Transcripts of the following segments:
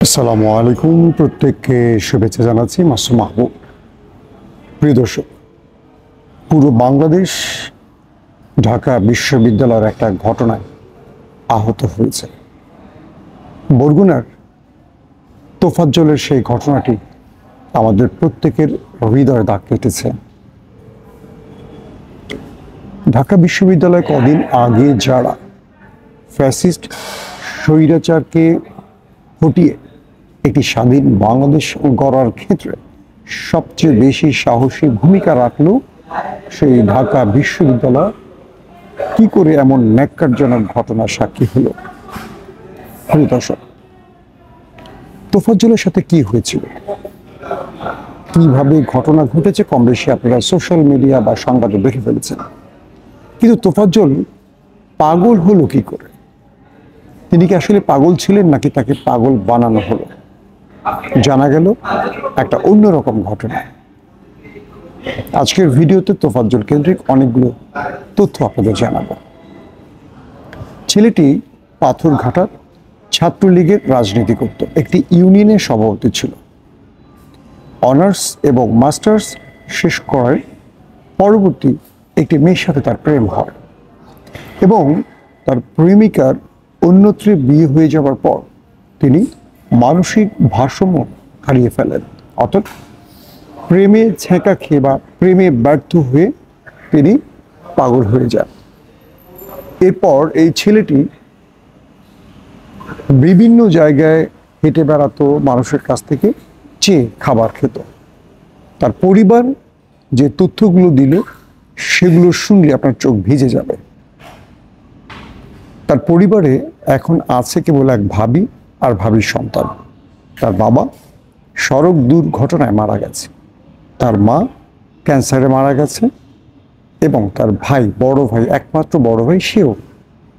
আসসালামু আলাইকুম, প্রত্যেককে শুভেচ্ছা জানাচ্ছি। মাসুম মাহবুব। প্রিয় দর্শক, পুরো বাংলাদেশ ঢাকা বিশ্ববিদ্যালয়ের একটা ঘটনায় আহত হয়েছে। বরগুনার তোফাজ্জলের সেই ঘটনাটি আমাদের প্রত্যেকের হৃদয়ে দাগ কেটেছে। ঢাকা বিশ্ববিদ্যালয় কদিন আগে যারা ফ্যাসিস্ট স্বৈরাচারকে হটিয়ে একটি স্বাধীন বাংলাদেশ গড়ার ক্ষেত্রে সবচেয়ে বেশি সাহসী ভূমিকা রাখলো, সেই ঢাকা বিশ্ববিদ্যালয় কি করে এমন ন্যাক্কারজনক ঘটনার সাক্ষী হলো। প্রিয় দর্শক, তোফাজ্জলের সাথে কি হয়েছিল, কিভাবে ঘটনা ঘটেছে, কম বেশি আপনারা সোশ্যাল মিডিয়া বা সংবাদে দেখে ফেলেছেন। কিন্তু তোফাজ্জল পাগল হলো কি করে? তিনি কি আসলে পাগল ছিলেন নাকি তাকে পাগল বানানো হলো? জানা গেল একটা অন্যরকম ঘটনা। আজকের ভিডিওতে তোফাজ্জল কেন্দ্রিক অনেকগুলো তথ্য আপনাদের জানাবো। ছেলেটি পাথরঘাটার ছাত্রলীগের রাজনীতি করত, একটি ইউনিয়নের সভাপতি ছিল। অনার্স এবং মাস্টার্স শেষ করার পরবর্তী একটি মেয়ের সাথে তার প্রেম হয় এবং তার প্রেমিকার অন্যত্রে বিয়ে হয়ে যাওয়ার পর তিনি মানসিক ভারসাম্য হারিয়ে ফেলেন, অর্থাৎ প্রেমে ছেঁকা খেয়ে বা প্রেমে ব্যর্থ হয়ে তিনি পাগল হয়ে যান। এরপর এই ছেলেটি বিভিন্ন জায়গায় হেঁটে বেড়াতো, মানুষের কাছ থেকে চেয়ে খাবার খেত। তার পরিবার যে তথ্যগুলো দিল সেগুলো শুনলে আপনার চোখ ভিজে যাবে। তার পরিবারে এখন আছে কেবল এক ভাবি আর ভাবির সন্তান। তার বাবা সড়ক দুর্ঘটনায় মারা গেছে, তার মা ক্যান্সারে মারা গেছে এবং তার ভাই, বড় ভাই, একমাত্র বড় ভাই, সেও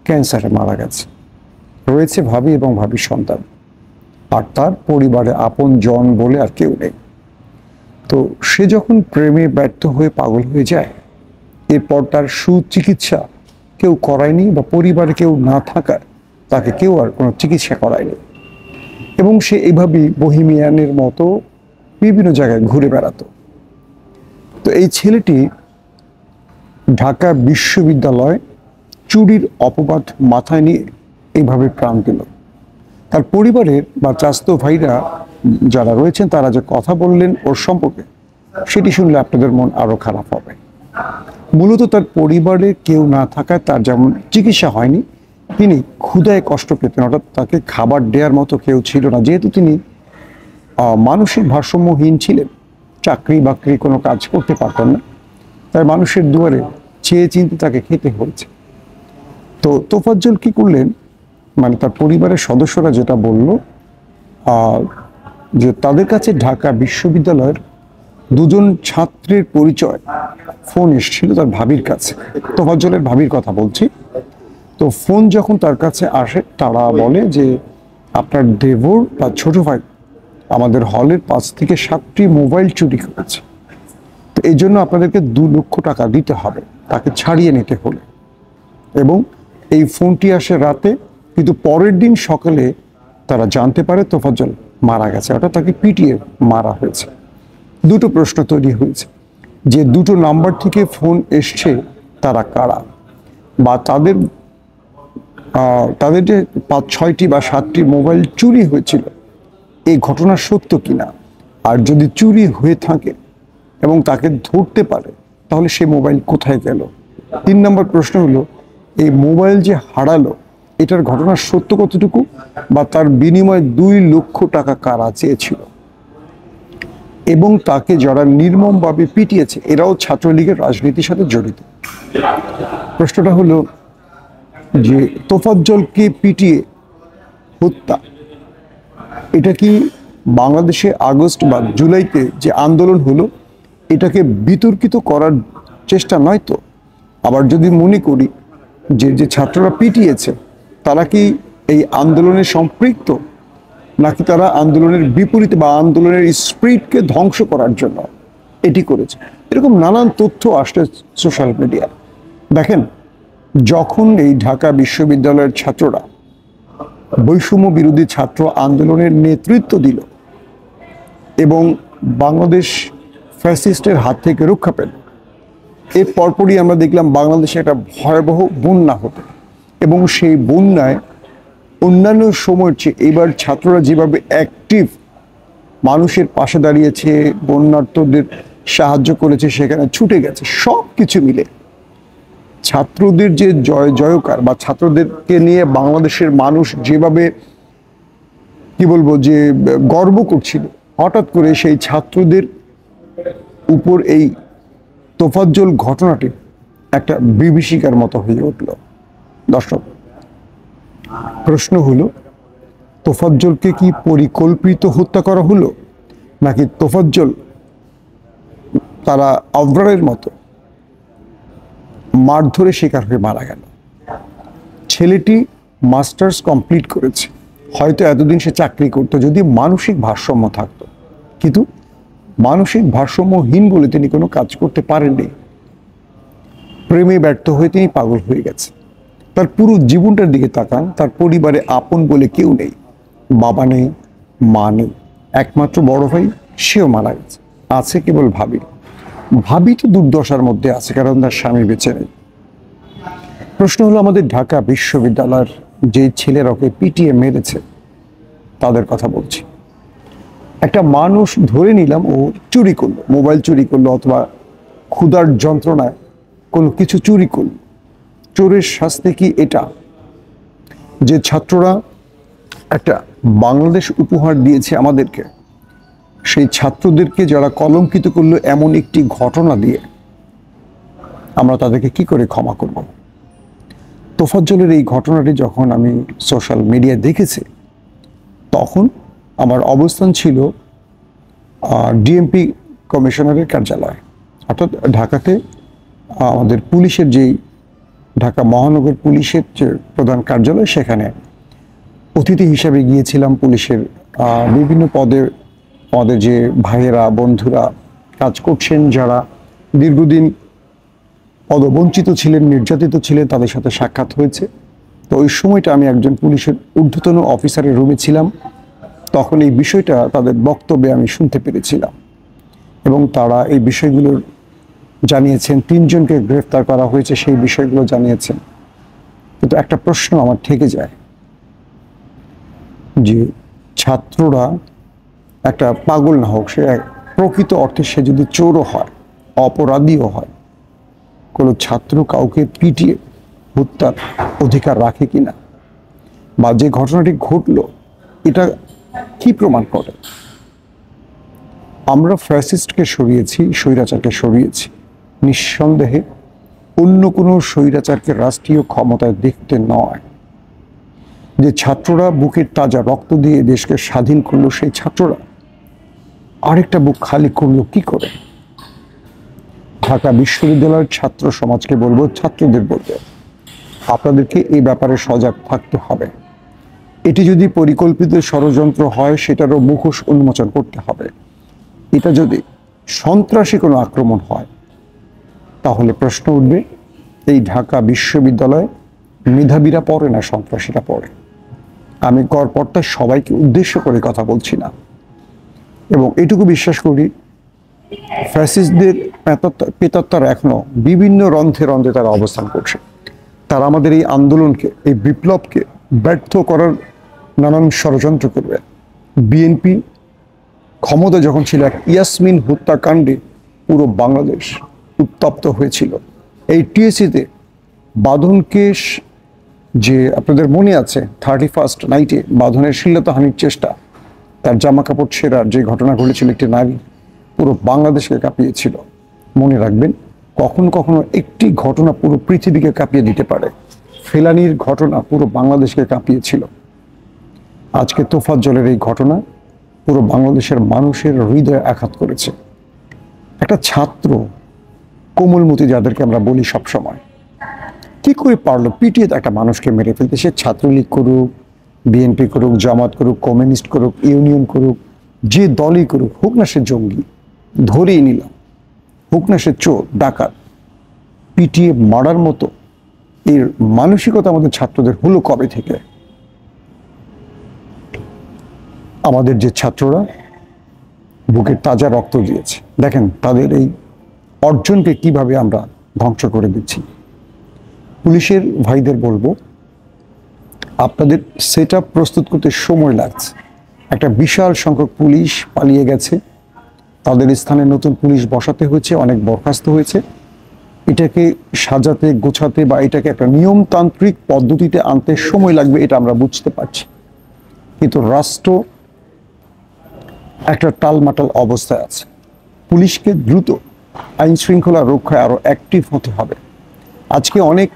ক্যান্সারে মারা গেছে। রয়েছে ভাবি এবং ভাবির সন্তান, আর তার পরিবারে আপন জন বলে আর কেউ নেই। তো সে যখন প্রেমে ব্যর্থ হয়ে পাগল হয়ে যায়, এরপর তার সুচিকিৎসা কেউ করায়নি বা পরিবারে কেউ না থাকায় তাকে কেউ আর কোনো চিকিৎসা করায়নি এবং সে এইভাবেই বহিমিয়ানের মতো বিভিন্ন জায়গায় ঘুরে বেড়াতো। তো এই ছেলেটি ঢাকা বিশ্ববিদ্যালয় চুরির অপবাদ মাথায় নিয়ে এইভাবে প্রাণ দিল। তার পরিবারের বা চাচাতো ভাইরা যারা রয়েছেন তারা যে কথা বললেন ওর সম্পর্কে, সেটি শুনলে আপনাদের মন আরো খারাপ হবে। মূলত তার পরিবারে কেউ না থাকায় তার যেমন চিকিৎসা হয়নি, তিনি ক্ষুধায় কষ্ট পেতেন, অর্থাৎ তাকে খাবার দেওয়ার মতো কেউ ছিল না। যেহেতু তিনি মানসিক ভারসাম্যহীন ছিলেন, চাকরি বাকরি কোনো কাজ করতে পারতেন না, তাই মানুষের দুয়ারে চেয়ে চিনতে তাকে খেতে হয়েছে। তো তোফাজ্জল কি করলেন, মানে তার পরিবারের সদস্যরা যেটা বলল যে তাদের কাছে ঢাকা বিশ্ববিদ্যালয়ের দুজন ছাত্রের পরিচয় ফোন এসেছিল তার ভাবির কাছে। তোফাজ্জলের ভাবির কথা বলছি। তো ফোন যখন তার কাছে আসে, তারা বলে যে আপনার দেবর বা ছোট ভাই আমাদের হলের 5 থেকে 7টি মোবাইল চুরি করেছে, তো এই জন্য আপনাদেরকে 2 লক্ষ টাকা দিতে হবে তাকে ছাড়িয়ে নিতে হলে। এবং এই ফোনটি আসে রাতে, কিন্তু পরের দিন সকালে তারা জানতে পারে তোফাজ্জল মারা গেছে, অর্থাৎ তাকে পিটিয়ে মারা হয়েছে। দুটো প্রশ্ন তৈরি হয়েছে, যে দুটো নাম্বার থেকে ফোন এসছে তারা কারা, বা তাদের যে 5-6টি বা 7টি মোবাইল চুরি হয়েছিল এই ঘটনা সত্য কিনা, আর যদি চুরি হয়ে থাকে এবং তাকে ধরতে পারে তাহলে সে মোবাইল কোথায় গেল। 3 নম্বর প্রশ্ন হলো, এই মোবাইল যে হারালো এটার ঘটনার সত্য কতটুকু, বা তার বিনিময়ে 2 লক্ষ টাকা কারা চেয়েছিল, এবং তাকে যারা নির্মমভাবে পিটিয়েছে এরাও ছাত্রলীগের রাজনীতির সাথে জড়িত। প্রশ্নটা হলো যে তোফাজ্জলকে পিটিয়ে হত্যা, এটা কি বাংলাদেশে আগস্ট বা জুলাইতে যে আন্দোলন হলো এটাকে বিতর্কিত করার চেষ্টা নয় তো? আবার যদি মনে করি যে ছাত্ররা পিটিয়েছে তারা কি এই আন্দোলনে সম্পৃক্ত, নাকি তারা আন্দোলনের বিপরীতে বা আন্দোলনের স্পিরিটকে ধ্বংস করার জন্য এটি করেছে? এরকম নানান তথ্য আসছে সোশ্যাল মিডিয়ায়। দেখেন, যখন এই ঢাকা বিশ্ববিদ্যালয়ের ছাত্ররা বৈষম্য বিরোধী ছাত্র আন্দোলনের নেতৃত্ব দিল এবং বাংলাদেশ ফ্যাসিস্টের হাত থেকে রক্ষা পেল। এর পরপরই আমরা দেখলাম বাংলাদেশে একটা ভয়াবহ বন্যা হতো এবং সেই বন্যায় অন্যান্য সময়ের চেয়ে এবার ছাত্ররা যেভাবে অ্যাক্টিভ মানুষের পাশে দাঁড়িয়েছে, বন্যার্তদের সাহায্য করেছে, সেখানে ছুটে গেছে, সব কিছু মিলে ছাত্রদের যে জয়কার বা ছাত্রদেরকে নিয়ে বাংলাদেশের মানুষ যেভাবে কি বলবো যে গর্ব করছিল, হঠাৎ করে সেই ছাত্রদের উপর এই তোফাজ্জল ঘটনাটি একটা বিভীষিকার মতো হয়ে উঠল। দর্শক, প্রশ্ন হলো, তোফাজ্জলকে কি পরিকল্পিত হত্যা করা হলো, নাকি তোফাজ্জল তারা আবরারের মতো মারধরে শিকার হয়ে মারা গেল? ছেলেটি মাস্টার্স কমপ্লিট করেছে, হয়তো এতদিন সে চাকরি করতো যদি মানসিক ভারসাম্য থাকতো, কিন্তু মানসিক ভারসাম্যহীন বলে তিনি কোনো কাজ করতে পারেননি। প্রেমে ব্যর্থ হয়ে তিনি পাগল হয়ে গেছে। তার পুরো জীবনটার দিকে তাকান, তার পরিবারে আপন বলে কেউ নেই, বাবা নেই, মা নেই, একমাত্র বড় ভাই সেও মারা গেছে, আছে কেবল ভাবি। ভাবি তো দুর্দশার মধ্যে আছে, কারণ তার স্বামী বেঁচে নেই। প্রশ্ন হলো, আমাদের ঢাকা বিশ্ববিদ্যালয়ের যে ছেলেরা ওকে পিটিয়ে মেরেছে তাদের কথা বলছি। একটা মানুষ ধরে নিলাম ও চুরি করলো, মোবাইল চুরি করলো অথবা ক্ষুধার যন্ত্রণায় কোনো কিছু চুরি করলো। চোরের শাস্তি কি এটা? যে ছাত্ররা একটা বাংলাদেশ উপহার দিয়েছে আমাদেরকে, সেই ছাত্রদেরকে যারা কলঙ্কিত করলো এমন একটি ঘটনা দিয়ে আমরা তাদেরকে কি করে ক্ষমা করব? তোফাজ্জলের এই ঘটনাটি যখন আমি সোশ্যাল মিডিয়ায় দেখেছি, তখন আমার অবস্থান ছিল ডিএমপি কমিশনারের কার্যালয়, অর্থাৎ ঢাকাতে আমাদের পুলিশের যেই ঢাকা মহানগর পুলিশের যে প্রধান কার্যালয়, সেখানে অতিথি হিসাবে গিয়েছিলাম। পুলিশের বিভিন্ন পদে যে ভাইয়েরা বন্ধুরা কাজ করছেন, যারা দীর্ঘদিন পদবঞ্চিত ছিলেন, নির্যাতিত ছিলেন, তাদের সাথে সাক্ষাৎ হয়েছে। তো ওই সময়টা আমি একজন পুলিশের ঊর্ধ্বতন অফিসারের রুমে ছিলাম, তখন এই বিষয়টা তাদের বক্তব্যে আমি শুনতে পেরেছিলাম এবং তারা এই বিষয়গুলোর জানিয়েছেন। 3 জনকে গ্রেফতার করা হয়েছে, সেই বিষয়গুলো জানিয়েছেন। কিন্তু একটা প্রশ্ন আমার থেকে যায় যে ছাত্ররা একটা পাগল না হোক, সে প্রকৃত অর্থে সে যদি চোরও হয়, অপরাধীও হয়, কোনো ছাত্র কাউকে পিটিয়ে হত্যার অধিকার রাখে কিনা, বা যে ঘটনাটি ঘটলো এটা কি প্রমাণ করে? আমরা ফ্যাসিস্টকে সরিয়েছি, স্বৈরাচারকে সরিয়েছি, নিঃসন্দেহে অন্য কোনো স্বৈরাচারকে রাষ্ট্রীয় ক্ষমতায় দেখতে নয়। যে ছাত্ররা বুকের তাজা রক্ত দিয়ে দেশকে স্বাধীন করলো, সেই ছাত্ররা আরেকটা বুক খালি করলো কি করে? ঢাকা বিশ্ববিদ্যালয়ের ছাত্র সমাজকে বলবো, ছাত্রদের বলবো, আপনাদেরকে এই ব্যাপারে সজাগ থাকতে হবে। এটি যদি পরিকল্পিত ষড়যন্ত্র হয়, সেটারও মুখোশ উন্মোচন করতে হবে। এটা যদি সন্ত্রাসী কোনো আক্রমণ হয়, তাহলে প্রশ্ন উঠবে, এই ঢাকা বিশ্ববিদ্যালয়ে মেধাবীরা পড়ে না, সন্ত্রাসীরা পড়ে। আমি গড়পড়তা সবাইকে উদ্দেশ্য করে কথা বলছি না, এবং এটুকু বিশ্বাস করি, ফ্যাসিস্টদের প্রেতাত্মারা এখনো বিভিন্ন রন্ধ্রে রন্ধ্রে তারা অবস্থান করছে। তারা আমাদের এই আন্দোলনকে, এই বিপ্লবকে ব্যর্থ করার নানান ষড়যন্ত্র করবে। বিএনপি ক্ষমতা যখন ছিল, এক ইয়াসমিন হত্যাকাণ্ডে পুরো বাংলাদেশ উত্তপ্ত হয়েছিল। এই টিএসসিতে বাঁধনকে, যে আপনাদের মনে আছে 31st নাইটে বাঁধনের শ্লীলতাহানির চেষ্টা, তার জামা কাপড় ছেঁড়ার যে ঘটনা ঘটেছিল, একটি নারী পুরো বাংলাদেশকে কাঁপিয়েছিল। মনে রাখবেন, কখনো কখনো একটি ঘটনা পুরো পৃথিবীকে কাঁপিয়ে দিতে পারে। ফেলানির ঘটনা পুরো বাংলাদেশকে কাঁপিয়েছিল। আজকে তোফাজ্জলের এই ঘটনা পুরো বাংলাদেশের মানুষের হৃদয়ে আঘাত করেছে। একটা ছাত্র, কোমলমতি যাদেরকে আমরা বলি সবসময়, কি করে পারলো পিটিয়ে একটা মানুষকে মেরে ফেলতে? সে ছাত্রলীগ করুক, বিএনপি করুক, জামাত করুক, কমিউনিস্ট করুক, ইউনিয়ন করুক, যে দলই করুক, হোক না সে জঙ্গি, ধরেই নিলাম, হোক না সে চোর ডাকাত, পিটিয়ে মারার মতো এর মানসিকতা আমাদের ছাত্রদের হলো কবে থেকে? আমাদের যে ছাত্ররা বুকের তাজা রক্ত দিয়েছে, দেখেন তাদের এই অর্জনকে কিভাবে আমরা ধ্বংস করে দিচ্ছি। পুলিশের ভাইদের বলবো, আপনাদের সেট আপ প্রস্তুত করতে সময় লাগছে। একটা বিশাল সংখ্যক পুলিশ পালিয়ে গেছে, তাদের স্থানে নতুন পুলিশ বসাতে হয়েছে, অনেক বরখাস্ত হয়েছে। এটাকে সাজাতে গোছাতে বা এটাকে একটা নিয়মতান্ত্রিক পদ্ধতিতে আনতে সময় লাগবে, এটা আমরা বুঝতে পারছি। কিন্তু রাষ্ট্র একটা টালমাটাল অবস্থায় আছে। পুলিশকে দ্রুত আইন শৃঙ্খলা রক্ষায় আরো অ্যাক্টিভ হতে হবে। আজকে অনেক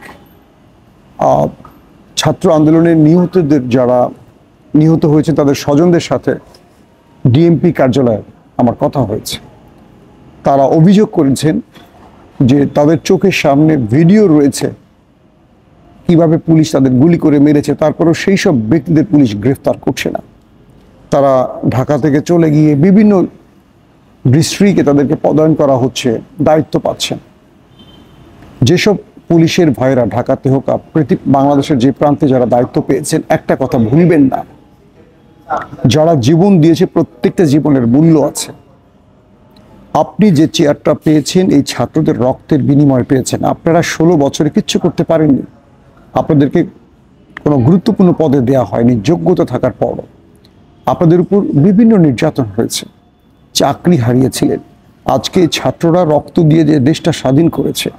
ছাত্র আন্দোলনের নিহতদের যারা নিহত হয়েছে তাদের স্বজনদের সাথে ডিএমপি কার্যালয়ে আমার কথা হয়েছে। তারা অভিযোগ করেছেন যে তাদের চোখের সামনে ভিডিও রয়েছে কিভাবে পুলিশ তাদের গুলি করে মেরেছে, তারপরেও সেই সব ব্যক্তিদের পুলিশ গ্রেফতার করছে না। তারা ঢাকা থেকে চলে গিয়ে বিভিন্ন ডিস্ট্রিক্টে তাদেরকে পদায়ন করা হচ্ছে, দায়িত্ব পাচ্ছেন। যেসব পুলিশের ভাইরা ঢাকাতে হোক বাংলাদেশের যে প্রান্তে যারা দায়িত্ব পেয়েছেন, একটা কথা ভুলবেন না, যারা জীবন দিয়েছে প্রত্যেকটা জীবনের মূল্য আছে। আপনি যে চেয়ারটা পেয়েছেন এই ছাত্রদের রক্তের বিনিময়ে পেয়েছেন। আপনারা 16 বছরে কিচ্ছু করতে পারেননি, আপনাদেরকে কোনো গুরুত্বপূর্ণ পদে দেয়া হয়নি যোগ্যতা থাকার পরও। আপনাদের উপর বিভিন্ন নির্যাতন হয়েছে, চাকরি হারিয়েছিলেন। আজকে ছাত্ররা রক্ত দিয়ে যে দেশটা স্বাধীন করেছে,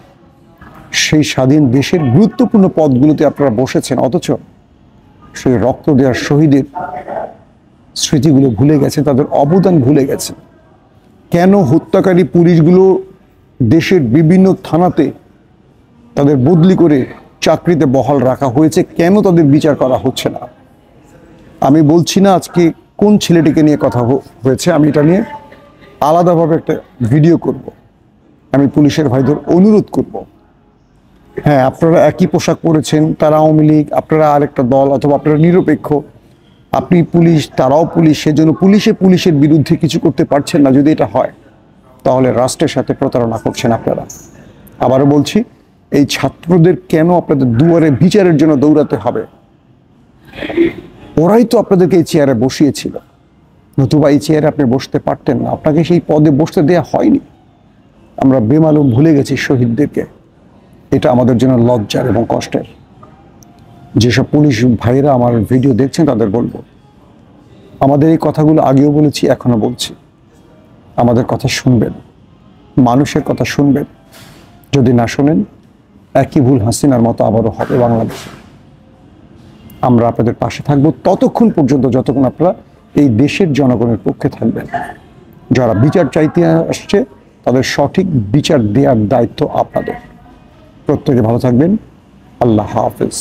সেই স্বাধীন দেশের গুরুত্বপূর্ণ পদগুলোতে আপনারা বসেছেন, অথচ সেই রক্ত দেওয়ার শহীদের স্মৃতিগুলো ভুলে গেছে, তাদের অবদান ভুলে গেছে। কেন হত্যাকারী পুলিশগুলো দেশের বিভিন্ন থানাতে তাদের বদলি করে চাকরিতে বহাল রাখা হয়েছে, কেন তাদের বিচার করা হচ্ছে না? আমি বলছি না আজকে কোন ছেলেটিকে নিয়ে কথা হয়েছে, আমি এটা নিয়ে আলাদাভাবে একটা ভিডিও করব। আমি পুলিশের ভাইদের অনুরোধ করব, হ্যাঁ আপনারা একই পোশাক পরেছেন, তারা আওয়ামী লীগ, আপনারা আরেকটা দল, অথবা আপনারা নিরপেক্ষ, আপনি পুলিশ তারাও পুলিশ, সেজন্য পুলিশের বিরুদ্ধে কিছু করতে পারছেন না। যদি এটা হয় তাহলে রাষ্ট্রের সাথে প্রতারণা করছেন আপনারা। আবারও বলছি, এই ছাত্রদের কেন আপনাদের দুয়ারে বিচারের জন্য দৌড়াতে হবে? ওরাই তো আপনাদেরকে এই চেয়ারে বসিয়েছিল, নতুবা এই চেয়ারে আপনি বসতে পারতেন না, আপনাকে সেই পদে বসতে দেয়া হয়নি। আমরা বেমালুম ভুলে গেছি শহীদদেরকে। এটা আমাদের জন্য লজ্জার এবং কষ্টের। যেসব পুলিশ ভাইরা আমার ভিডিও দেখছেন তাদের বলবো, আমাদের এই কথাগুলো আগেও বলেছি, এখনো বলছি, আমাদের কথা শুনবেন, মানুষের কথা শুনবেন। যদি না শোনেন, একই ভুল হাসিনার মতো আবারও হবে বাংলাদেশে। আমরা আপনাদের পাশে থাকবো ততক্ষণ পর্যন্ত যতক্ষণ আপনারা এই দেশের জনগণের পক্ষে থাকবেন। যারা বিচার চাইতে আসছে তাদের সঠিক বিচার দেওয়ার দায়িত্ব আপনাদের। প্রত্যেকে ভালো থাকবেন। আল্লাহ হাফেজ।